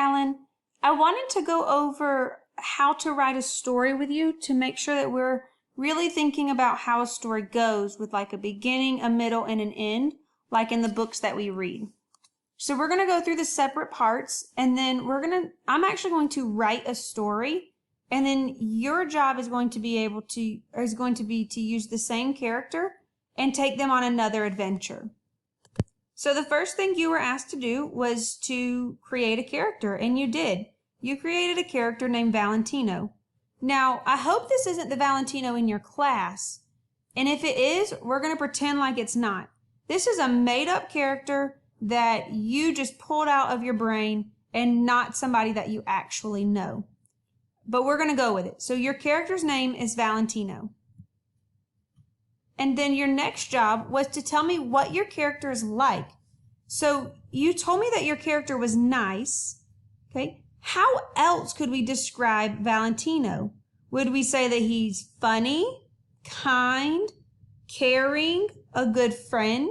Alan. I wanted to go over how to write a story with you to make sure that we're really thinking about how a story goes with like a beginning, a middle, and an end, like in the books that we read. So we're going to go through the separate parts, and then I'm actually going to write a story, and then your job is going to be to use the same character and take them on another adventure. So the first thing you were asked to do was to create a character, and you did. You created a character named Valentino. Now, I hope this isn't the Valentino in your class, and if it is, we're going to pretend like it's not. This is a made-up character that you just pulled out of your brain and not somebody that you actually know. But we're going to go with it. So your character's name is Valentino. And then your next job was to tell me what your character is like. So you told me that your character was nice. Okay. How else could we describe Valentino? Would we say that he's funny, kind, caring, a good friend?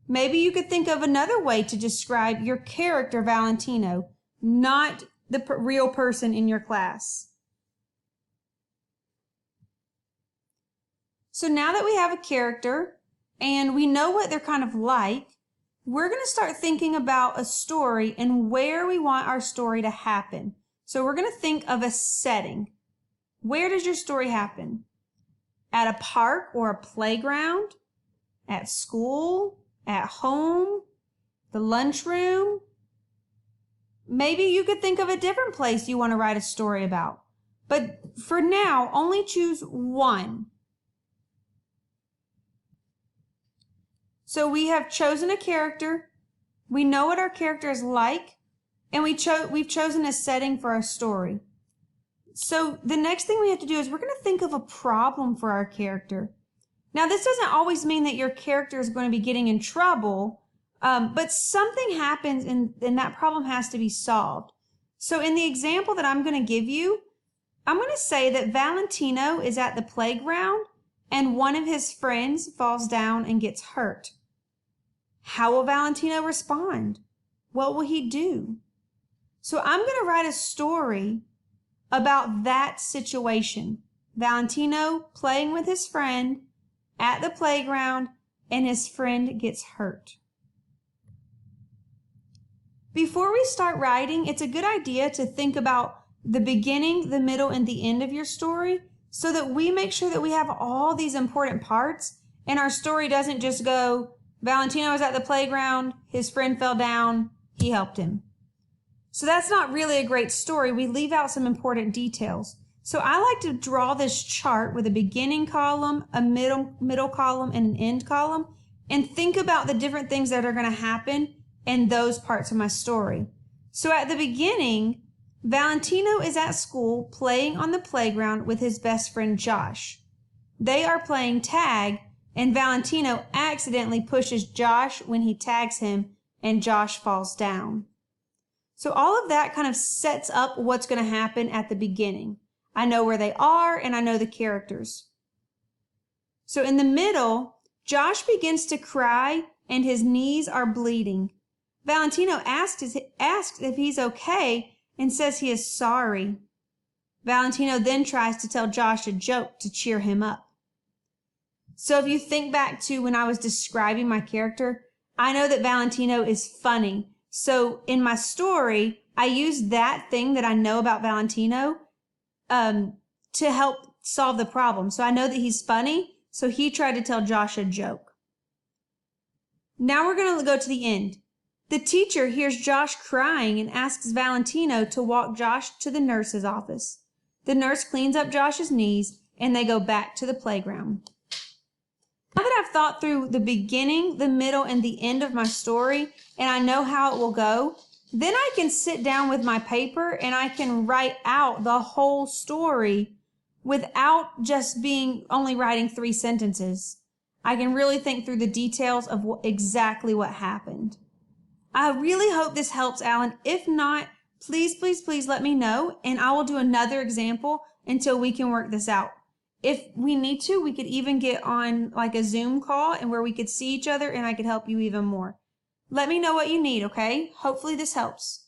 Maybe you could think of another way to describe your character, Valentino, not the real person in your class. So now that we have a character and we know what they're kind of like, we're going to start thinking about a story and where we want our story to happen. So we're going to think of a setting. Where does your story happen? At a park or a playground? At school? At home? The lunchroom? Maybe you could think of a different place you want to write a story about. But for now, only choose one. So we have chosen a character, we know what our character is like, and we've chosen a setting for our story. So the next thing we have to do is we're going to think of a problem for our character. Now, this doesn't always mean that your character is going to be getting in trouble, but something happens and that problem has to be solved. So in the example that I'm going to give you, I'm going to say that Valentino is at the playground and one of his friends falls down and gets hurt. How will Valentino respond? What will he do? So I'm going to write a story about that situation. Valentino playing with his friend at the playground and his friend gets hurt. Before we start writing, it's a good idea to think about the beginning, the middle, and the end of your story so that we make sure that we have all these important parts and our story doesn't just go, Valentino was at the playground, his friend fell down, he helped him. So that's not really a great story. We leave out some important details. So I like to draw this chart with a beginning column, a middle column, and an end column, and think about the different things that are going to happen in those parts of my story. So at the beginning, Valentino is at school playing on the playground with his best friend Josh. They are playing tag, and Valentino accidentally pushes Josh when he tags him, and Josh falls down. So all of that kind of sets up what's going to happen at the beginning. I know where they are, and I know the characters. So in the middle, Josh begins to cry, and his knees are bleeding. Valentino asks if he's okay and says he is sorry. Valentino then tries to tell Josh a joke to cheer him up. So if you think back to when I was describing my character, I know that Valentino is funny. So in my story, I use that thing that I know about Valentino to help solve the problem. So I know that he's funny, so he tried to tell Josh a joke. Now we're going to go to the end. The teacher hears Josh crying and asks Valentino to walk Josh to the nurse's office. The nurse cleans up Josh's knees and they go back to the playground. Now that I've thought through the beginning, the middle, and the end of my story, and I know how it will go, then I can sit down with my paper and I can write out the whole story without just only writing 3 sentences. I can really think through the details of exactly what happened. I really hope this helps, Alan. If not, please, please, please let me know, and I will do another example until we can work this out. If we need to, we could even get on like a Zoom call and where we could see each other and I could help you even more. Let me know what you need, okay? Hopefully this helps.